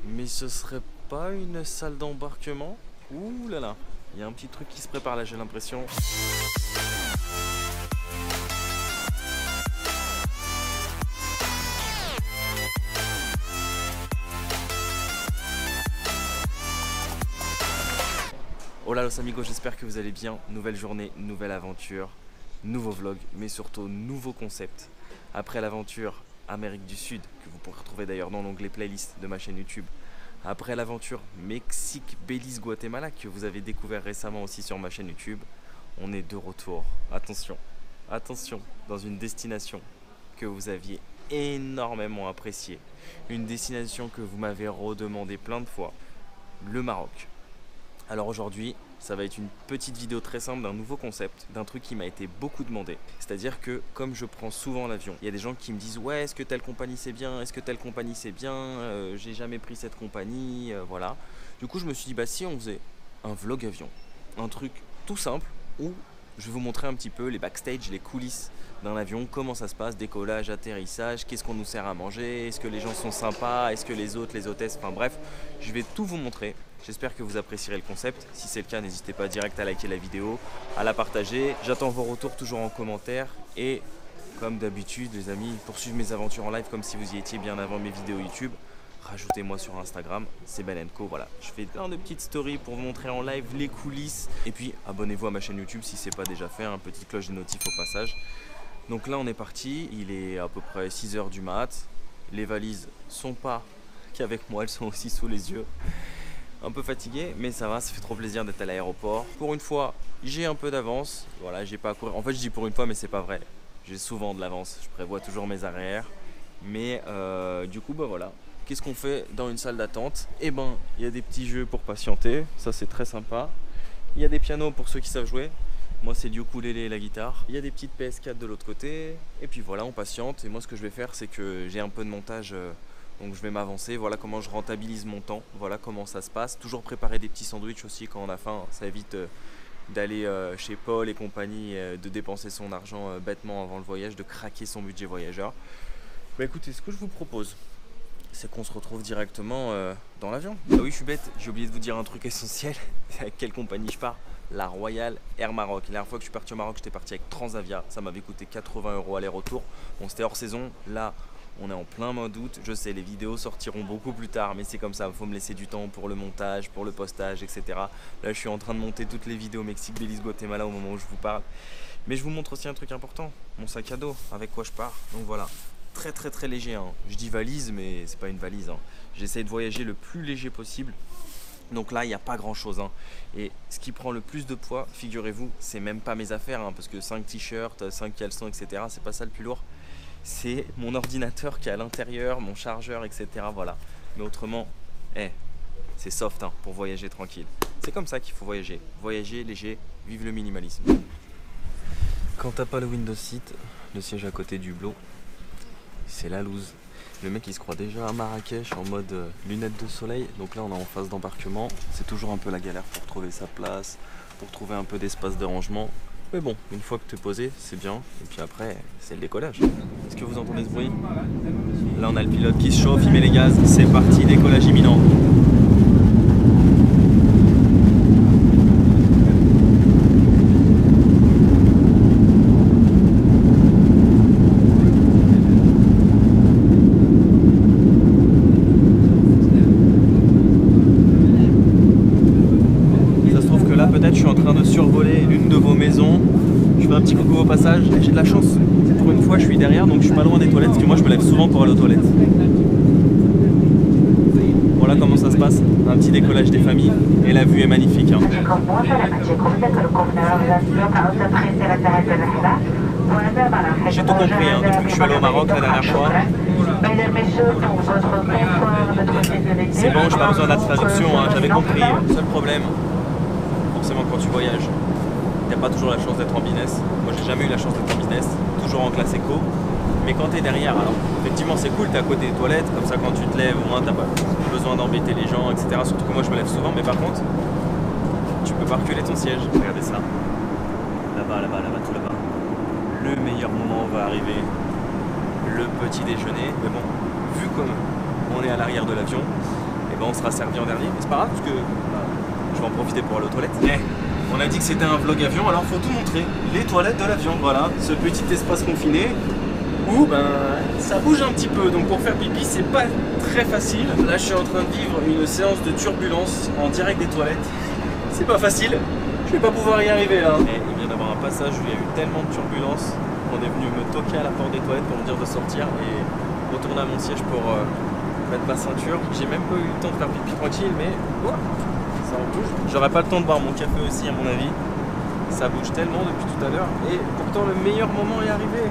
Mais ce serait pas une salle d'embarquement? Ouh là là, il y a un petit truc qui se prépare là, j'ai l'impression. Hola los amigos, j'espère que vous allez bien. Nouvelle journée, nouvelle aventure, nouveau vlog, mais surtout nouveau concept. Après l'aventure Amérique du Sud, que vous pourrez retrouver d'ailleurs dans l'onglet playlist de ma chaîne YouTube. Après l'aventure Mexique, Belize, Guatemala, que vous avez découvert récemment aussi sur ma chaîne YouTube. On est de retour, attention, attention, dans une destination que vous aviez énormément appréciée. Une destination que vous m'avez redemandé plein de fois, le Maroc. Alors aujourd'hui, ça va être une petite vidéo très simple d'un nouveau concept, d'un truc qui m'a été beaucoup demandé. C'est-à-dire que comme je prends souvent l'avion, il y a des gens qui me disent « Ouais, est-ce que telle compagnie c'est bien? Est-ce que telle compagnie c'est bien? J'ai jamais pris cette compagnie, voilà. » Du coup, je me suis dit « Bah si on faisait un vlog avion, un truc tout simple où je vais vous montrer un petit peu les backstage, les coulisses d'un avion, comment ça se passe, décollage, atterrissage, qu'est-ce qu'on nous sert à manger, est-ce que les gens sont sympas, est-ce que les hôtes, les hôtesses, enfin bref, je vais tout vous montrer. J'espère que vous apprécierez le concept. Si c'est le cas, n'hésitez pas direct à liker la vidéo, à la partager. J'attends vos retours toujours en commentaire. Et comme d'habitude, les amis, poursuivre mes aventures en live comme si vous y étiez bien avant mes vidéos YouTube. Rajoutez-moi sur Instagram, c'est Ben&Co. Voilà, je fais plein de petites stories pour vous montrer en live les coulisses. Et puis, abonnez-vous à ma chaîne YouTube si ce n'est pas déjà fait. Une petite cloche de notif au passage. Donc là, on est parti. Il est à peu près 6 h du mat. Les valises sont pas qu'avec moi, elles sont aussi sous les yeux. Un peu fatigué, mais ça va, ça fait trop plaisir d'être à l'aéroport. Pour une fois, j'ai un peu d'avance. Voilà, j'ai pas à courir. En fait, je dis pour une fois, mais c'est pas vrai. J'ai souvent de l'avance. Je prévois toujours mes arrières. Mais du coup, bah voilà. Qu'est-ce qu'on fait dans une salle d'attente? Eh ben, il y a des petits jeux pour patienter. Ça, c'est très sympa. Il y a des pianos pour ceux qui savent jouer. Moi, c'est du ukulélé et la guitare. Il y a des petites PS4 de l'autre côté. Et puis voilà, on patiente. Et moi, ce que je vais faire, c'est que j'ai un peu de montage. Donc je vais m'avancer, voilà comment je rentabilise mon temps, voilà comment ça se passe. Toujours préparer des petits sandwichs aussi quand on a faim, ça évite d'aller chez Paul et compagnie, de dépenser son argent bêtement avant le voyage, de craquer son budget voyageur. Bah écoutez, ce que je vous propose, c'est qu'on se retrouve directement dans l'avion. Ah oui, je suis bête, j'ai oublié de vous dire un truc essentiel. Avec quelle compagnie je pars? La Royal Air Maroc. La dernière fois que je suis parti au Maroc, j'étais parti avec Transavia, ça m'avait coûté 80 € aller-retour. Bon, c'était hors saison, là on est en plein mois d'août, je sais les vidéos sortiront beaucoup plus tard, mais c'est comme ça, il faut me laisser du temps pour le montage, pour le postage, etc. Là je suis en train de monter toutes les vidéos Mexique, Belize, Guatemala au moment où je vous parle. Mais je vous montre aussi un truc important, mon sac à dos, avec quoi je pars. Donc voilà, très très très léger, hein. Je dis valise, mais c'est pas une valise, hein. J'essaie de voyager le plus léger possible. Donc là, il n'y a pas grand chose, hein. Et ce qui prend le plus de poids, figurez-vous, c'est même pas mes affaires, hein, parce que 5 t-shirts, 5 caleçons, etc. c'est pas ça le plus lourd. C'est mon ordinateur qui est à l'intérieur, mon chargeur, etc. Voilà. Mais autrement, c'est soft, hein, pour voyager tranquille. C'est comme ça qu'il faut voyager. Voyager léger, vive le minimalisme. Quand t'as pas le window seat, le siège à côté du hublot, c'est la loose. Le mec il se croit déjà à Marrakech en mode lunettes de soleil. Donc là on est en phase d'embarquement. C'est toujours un peu la galère pour trouver sa place, pour trouver un peu d'espace de rangement. Mais bon, une fois que tu es posé, c'est bien. Et puis après, c'est le décollage. Est-ce que vous entendez ce bruit? Là, on a le pilote qui se chauffe, il met les gaz. C'est parti, décollage imminent. Ça se trouve que là, peut-être, je suis en train de survoler l'une de vos maisons. Je fais un petit coucou au passage, j'ai de la chance. Pour une fois, je suis derrière, donc je suis pas loin des toilettes, parce que moi, je me lève souvent pour aller aux toilettes. Voilà comment ça se passe, un petit décollage des familles, et la vue est magnifique, hein. J'ai tout compris, hein, depuis que je suis allé au Maroc la dernière fois. C'est bon, j'ai pas besoin de la traduction, hein, j'avais compris. Seul problème, forcément quand tu voyages, il n'y a pas toujours la chance d'être en business. Moi j'ai jamais eu la chance d'être en business, toujours en classe éco. Mais quand tu es derrière, alors effectivement c'est cool, tu es à côté des toilettes, comme ça quand tu te lèves, au moins tu n'as pas besoin d'embêter les gens, etc. Surtout que moi je me lève souvent, mais par contre, tu peux pas reculer ton siège. Regardez ça. Là-bas, là-bas, là-bas, tout là-bas. Le meilleur moment va arriver, le petit déjeuner. Mais bon, vu comme on est à l'arrière de l'avion, ben on sera servi en dernier. Mais c'est pas grave parce que je vais en profiter pour aller aux toilettes. On a dit que c'était un vlog avion, alors faut tout montrer. Les toilettes de l'avion, voilà, ce petit espace confiné où ça bouge un petit peu. Donc pour faire pipi, c'est pas très facile. Là, je suis en train de vivre une séance de turbulence en direct des toilettes. C'est pas facile. Je vais pas pouvoir y arriver là. Et il vient d'avoir un passage où il y a eu tellement de turbulence qu'on est venu me toquer à la porte des toilettes pour me dire de sortir et retourner à mon siège pour mettre ma ceinture. J'ai même pas eu le temps de faire pipi tranquille, mais ça en bouge. J'aurais pas le temps de boire mon café aussi à mon avis. Ça bouge tellement depuis tout à l'heure. Et pourtant le meilleur moment est arrivé.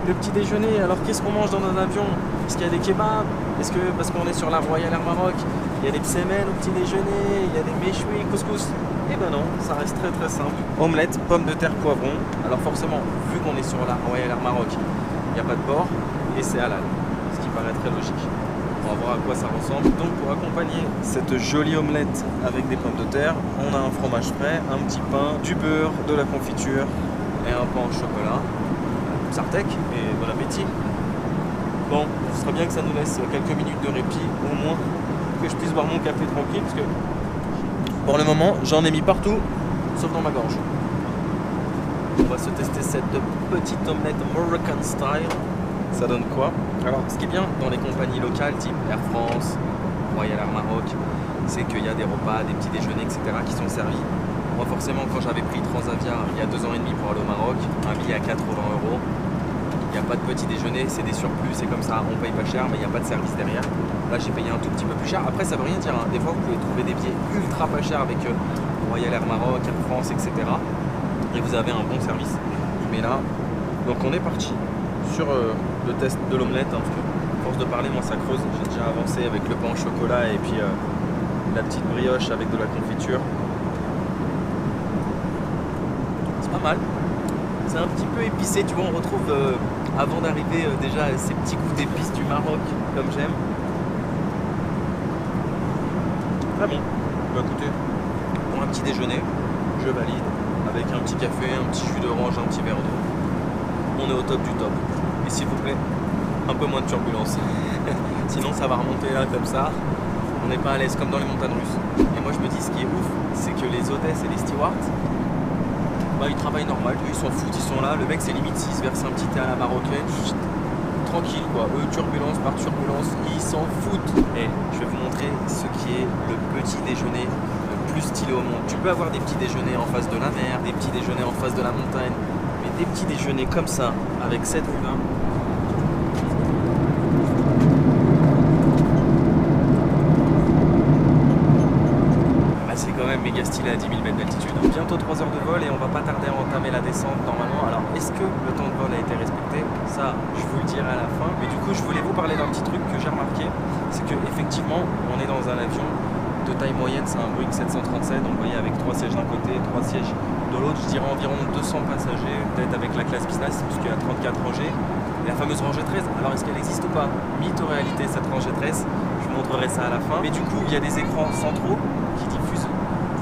Le petit déjeuner. Alors qu'est-ce qu'on mange dans un avion? Est-ce qu'il y a des kebabs? Est-ce que parce qu'on est sur la Royal Air Maroc, il y a des psemen au petit déjeuner, il y a des méchouis, couscous? Eh ben non, ça reste très très simple. Omelette, pommes de terre, poivron. Alors forcément, vu qu'on est sur la Royal Air Maroc, il n'y a pas de porc et c'est halal. Ce qui paraît très logique. On va voir à quoi ça ressemble. Donc pour accompagner cette jolie omelette avec des pommes de terre, on a un fromage frais, un petit pain, du beurre, de la confiture et un pain au chocolat. Sartec et bon appétit. Bon, ce serait bien que ça nous laisse quelques minutes de répit, au moins que je puisse boire mon café tranquille, parce que pour le moment j'en ai mis partout, sauf dans ma gorge. On va se tester cette petite omelette Moroccan style. Ça donne quoi? Alors, ce qui est bien dans les compagnies locales, type Air France, Royal Air Maroc, c'est qu'il y a des repas, des petits déjeuners, etc. qui sont servis. Moi, forcément, quand j'avais pris Transavia il y a 2 ans et demi pour aller au Maroc, un billet à 80 €, il n'y a pas de petit déjeuner, c'est des surplus, c'est comme ça, on paye pas cher, mais il n'y a pas de service derrière. Là, j'ai payé un tout petit peu plus cher. Après, ça veut rien dire, hein. Des fois, vous pouvez trouver des billets ultra pas chers avec Royal Air Maroc, Air France, etc. Et vous avez un bon service. Mais là, donc on est parti sur le test de l'omelette, hein, parce que à force de parler, moi ça creuse. J'ai déjà avancé avec le pain au chocolat et puis la petite brioche avec de la confiture. C'est pas mal. C'est un petit peu épicé, tu vois, on retrouve avant d'arriver déjà ces petits goûts d'épices du Maroc, comme j'aime. Très bon. Bah écoutez, pour un petit déjeuner, je valide, avec un petit café, un petit jus d'orange, un petit verre d'eau. On est au top du top. Et s'il vous plaît, un peu moins de turbulence. Sinon ça va remonter là comme ça. On n'est pas à l'aise comme dans les montagnes russes. Et moi je me dis, ce qui est ouf, c'est que les hôtesses et les stewards, ils travaillent normal, eux ils s'en foutent, ils sont là. Le mec c'est limite s'il se verse un petit thé à la marocaine, tranquille quoi. Eux, turbulence par turbulence, ils s'en foutent. Et je vais vous montrer ce qui est le petit déjeuner le plus stylé au monde. Tu peux avoir des petits déjeuners en face de la mer, des petits déjeuners en face de la montagne, mais des petits déjeuners comme ça, avec cette vue-là. C'est quand même méga stylé à 10 000 mètres d'altitude. Bientôt 3 heures de vol et on va pas tarder à entamer la descente normalement. Alors est-ce que le temps de vol a été respecté? Ça, je vous le dirai à la fin. Mais du coup, je voulais vous parler d'un petit truc que j'ai remarqué. C'est que effectivement, on est dans un avion de taille moyenne, c'est un Boeing 737. Donc vous voyez, avec 3 sièges d'un côté, 3 sièges de l'autre, je dirais environ 200 passagers, peut-être avec la classe business, puisqu'il y a 34 rangées. Et la fameuse rangée 13, alors est-ce qu'elle existe ou pas? Mythe ou réalité, cette rangée 13? Je vous montrerai ça à la fin. Mais du coup, il y a des écrans centraux qui diffusent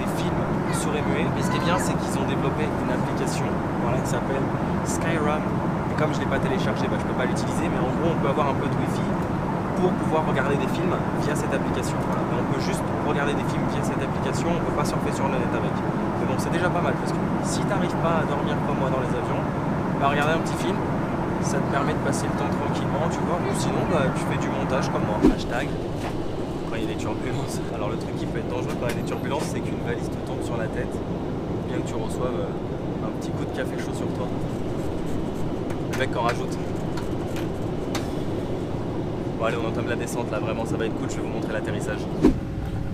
des films sourds et muets. Et ce qui est bien, c'est qu'ils ont développé une application, voilà, qui s'appelle Skyram. Et comme je ne l'ai pas téléchargé, je ne peux pas l'utiliser, mais en gros, on peut avoir un peu de Wi-Fi pour pouvoir regarder des films via cette application. Voilà. Et on peut juste regarder des films via cette application, on ne peut pas surfer sur le net avec. Mais bon, c'est déjà pas mal, parce que si tu n'arrives pas à dormir comme moi dans les avions, regarder un petit film, ça te permet de passer le temps tranquillement, tu vois. Ou sinon, tu fais du montage comme moi. Hashtag quand il y a des turbulences. Alors le truc qui peut être dangereux quand il y a des turbulences, c'est qu'une valise te tombe sur la tête, bien que tu reçoives un petit coup de café chaud sur toi. Le mec en rajoute. Bon allez, on entame la descente là, vraiment ça va être cool, je vais vous montrer l'atterrissage.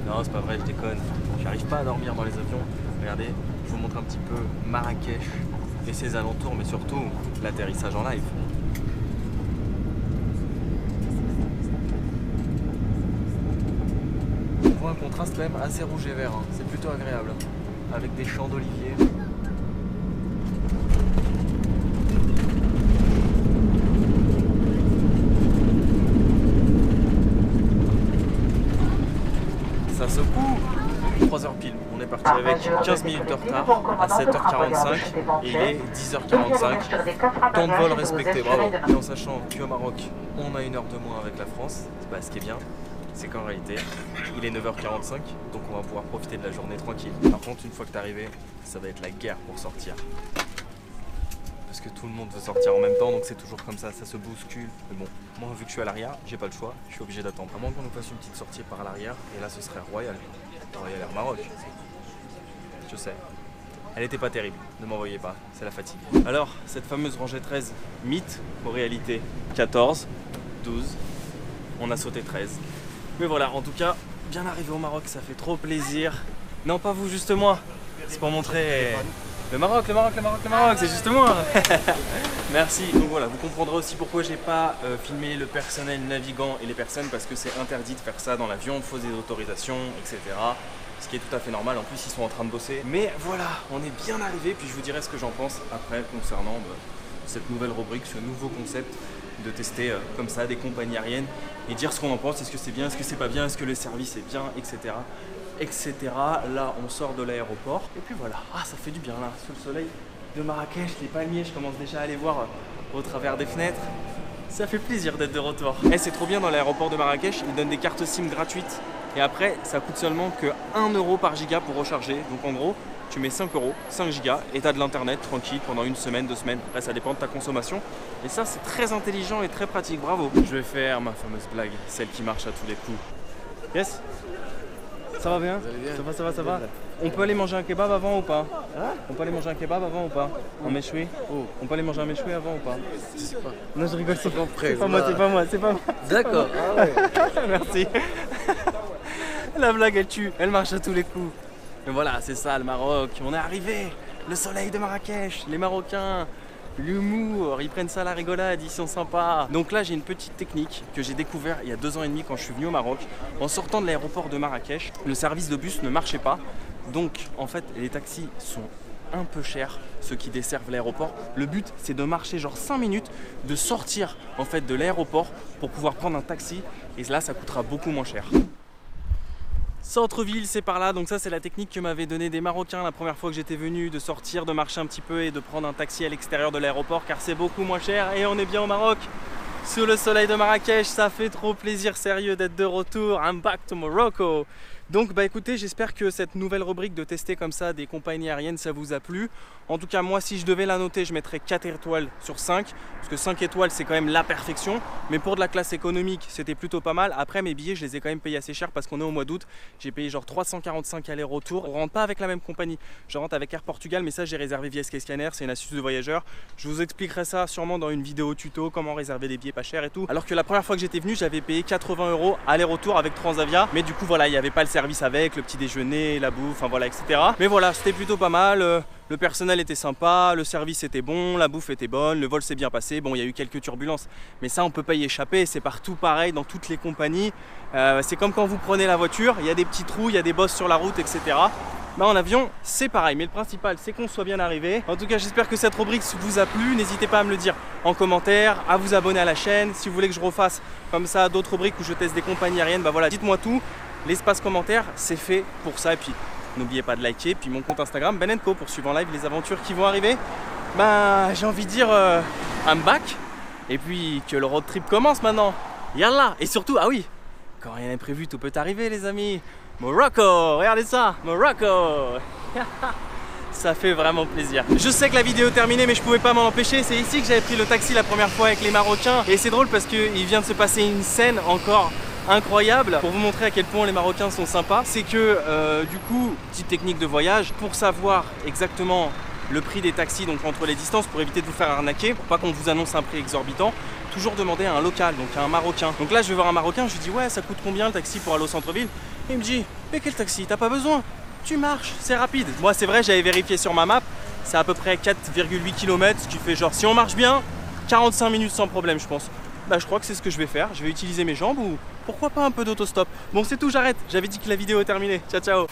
Non, c'est pas vrai, je déconne. J'arrive pas à dormir dans les avions. Regardez, je vous montre un petit peu Marrakech et ses alentours, mais surtout l'atterrissage en live. On voit un contraste quand même assez rouge et vert, hein. C'est plutôt agréable, avec des champs d'oliviers. Ça secoue. 3 heures pile, on est parti avec 15 minutes de retard à 7h45 et il est 10h45. Temps de vol respecté, bravo. Et en sachant qu'au Maroc, on a 1 heure de moins avec la France, ce qui est bien. c'est qu'en réalité, il est 9h45, donc on va pouvoir profiter de la journée tranquille. Par contre, une fois que t'es arrivé, ça va être la guerre pour sortir. Parce que tout le monde veut sortir en même temps, donc c'est toujours comme ça se bouscule. Mais bon, moi vu que je suis à l'arrière, j'ai pas le choix, je suis obligé d'attendre. À moins qu'on nous fasse une petite sortie par l'arrière, et là ce serait Royal. Royal Air Maroc. Je sais. Elle était pas terrible, ne m'envoyez pas, c'est la fatigue. Alors, cette fameuse rangée 13, mythe, en réalité 14, 12, on a sauté 13. Mais voilà, en tout cas, bien arrivé au Maroc, ça fait trop plaisir. Non, pas vous, juste moi. C'est pour montrer le Maroc, c'est juste moi. Merci. Donc voilà, vous comprendrez aussi pourquoi j'ai pas filmé le personnel navigant et les personnes, parce que c'est interdit de faire ça dans l'avion, faut des autorisations, etc. Ce qui est tout à fait normal, en plus ils sont en train de bosser. Mais voilà, on est bien arrivé, puis je vous dirai ce que j'en pense après concernant cette nouvelle rubrique, ce nouveau concept de tester comme ça des compagnies aériennes et dire ce qu'on en pense, est-ce que c'est bien, est-ce que c'est pas bien, est-ce que le service est bien, etc. etc. Là on sort de l'aéroport et puis voilà, ça fait du bien là, sous le soleil de Marrakech, les palmiers, je commence déjà à les voir au travers des fenêtres. Ça fait plaisir d'être de retour. Et c'est trop bien dans l'aéroport de Marrakech, ils donnent des cartes SIM gratuites. Et après, ça coûte seulement que 1 € par giga pour recharger. Donc en gros, tu mets 5 €, 5 gigas, et tu as de l'internet tranquille pendant 1 semaine, 2 semaines. Après, ça dépend de ta consommation. Et ça, c'est très intelligent et très pratique. Bravo. Je vais faire ma fameuse blague, celle qui marche à tous les coups. Yes? Ça va bien? Ça va. On peut aller manger un kebab avant ou pas? On peut aller manger un kebab avant ou pas? Un méchoui? On peut aller manger un méchoui avant ou pas? Je sais pas. Non, je rigole, c'est pas moi. D'accord. Ah ouais. Merci. La blague elle tue, elle marche à tous les coups. Mais voilà, c'est ça le Maroc, on est arrivé. Le soleil de Marrakech, les Marocains, l'humour, ils prennent ça à la rigolade, ils sont sympas. Donc là j'ai une petite technique que j'ai découvert il y a 2 ans et demi quand je suis venu au Maroc. En sortant de l'aéroport de Marrakech, le service de bus ne marchait pas. Donc en fait les taxis sont un peu chers, ceux qui desservent l'aéroport. Le but c'est de marcher genre 5 minutes, de sortir en fait de l'aéroport pour pouvoir prendre un taxi. Et là ça coûtera beaucoup moins cher. Centre-ville, c'est par là, donc ça c'est la technique que m'avaient donné des Marocains la première fois que j'étais venu, de sortir, de marcher un petit peu et de prendre un taxi à l'extérieur de l'aéroport car c'est beaucoup moins cher et on est bien au Maroc. Sous le soleil de Marrakech, ça fait trop plaisir sérieux d'être de retour. I'm back to Morocco. Donc bah écoutez, j'espère que cette nouvelle rubrique de tester comme ça des compagnies aériennes, ça vous a plu. En tout cas, moi si je devais la noter, je mettrais 4 étoiles sur 5. Parce que 5 étoiles, c'est quand même la perfection. Mais pour de la classe économique, c'était plutôt pas mal. Après, mes billets, je les ai quand même payés assez cher parce qu'on est au mois d'août. J'ai payé genre 345 aller-retour. On rentre pas avec la même compagnie. Je rentre avec Air Portugal, mais ça, j'ai réservé via Skyscanner. C'est une astuce de voyageur. Je vous expliquerai ça sûrement dans une vidéo tuto, comment réserver des billets pas chers et tout. Alors que la première fois que j'étais venu, j'avais payé 80 € aller-retour avec Transavia. Mais du coup, voilà, il n'y avait pas le service avec, le petit déjeuner, la bouffe, enfin voilà, etc. Mais voilà, c'était plutôt pas mal. Le personnel était sympa, le service était bon, la bouffe était bonne, le vol s'est bien passé. Bon, il y a eu quelques turbulences, mais ça on peut pas y échapper, c'est partout pareil dans toutes les compagnies. C'est comme quand vous prenez la voiture, il y a des petits trous, il y a des bosses sur la route, etc. Bah, en avion, c'est pareil, mais le principal c'est qu'on soit bien arrivé. En tout cas, j'espère que cette rubrique vous a plu. N'hésitez pas à me le dire en commentaire, à vous abonner à la chaîne. Si vous voulez que je refasse comme ça d'autres rubriques où je teste des compagnies aériennes, bah voilà, dites-moi tout. L'espace commentaire, c'est fait pour ça. Et puis, n'oubliez pas de liker. Puis mon compte Instagram, Ben & Co, pour suivre en live les aventures qui vont arriver. Ben, j'ai envie de dire I'm back. Et puis, que le road trip commence maintenant. Yallah. Et surtout, ah oui, quand rien n'est prévu, tout peut arriver, les amis. Morocco, regardez ça, Morocco. Ça fait vraiment plaisir. Je sais que la vidéo est terminée, mais je pouvais pas m'en empêcher. C'est ici que j'avais pris le taxi la première fois avec les Marocains. Et c'est drôle parce qu'il vient de se passer une scène encore incroyable pour vous montrer à quel point les Marocains sont sympas. C'est que du coup, petite technique de voyage, pour savoir exactement le prix des taxis, donc entre les distances, pour éviter de vous faire arnaquer, pour pas qu'on vous annonce un prix exorbitant, toujours demander à un local, donc à un Marocain. Donc là je vais voir un Marocain, je lui dis ouais, ça coûte combien le taxi pour aller au centre-ville? Et il me dit mais quel taxi? T'as pas besoin, tu marches, c'est rapide. Moi c'est vrai, j'avais vérifié sur ma map, c'est à peu près 4,8 km, ce qui fait genre, si on marche bien, 45 minutes sans problème je pense. Bah je crois que c'est ce que je vais faire, je vais utiliser mes jambes ou pourquoi pas un peu d'autostop. Bon c'est tout, j'arrête, j'avais dit que la vidéo est terminée. Ciao ciao.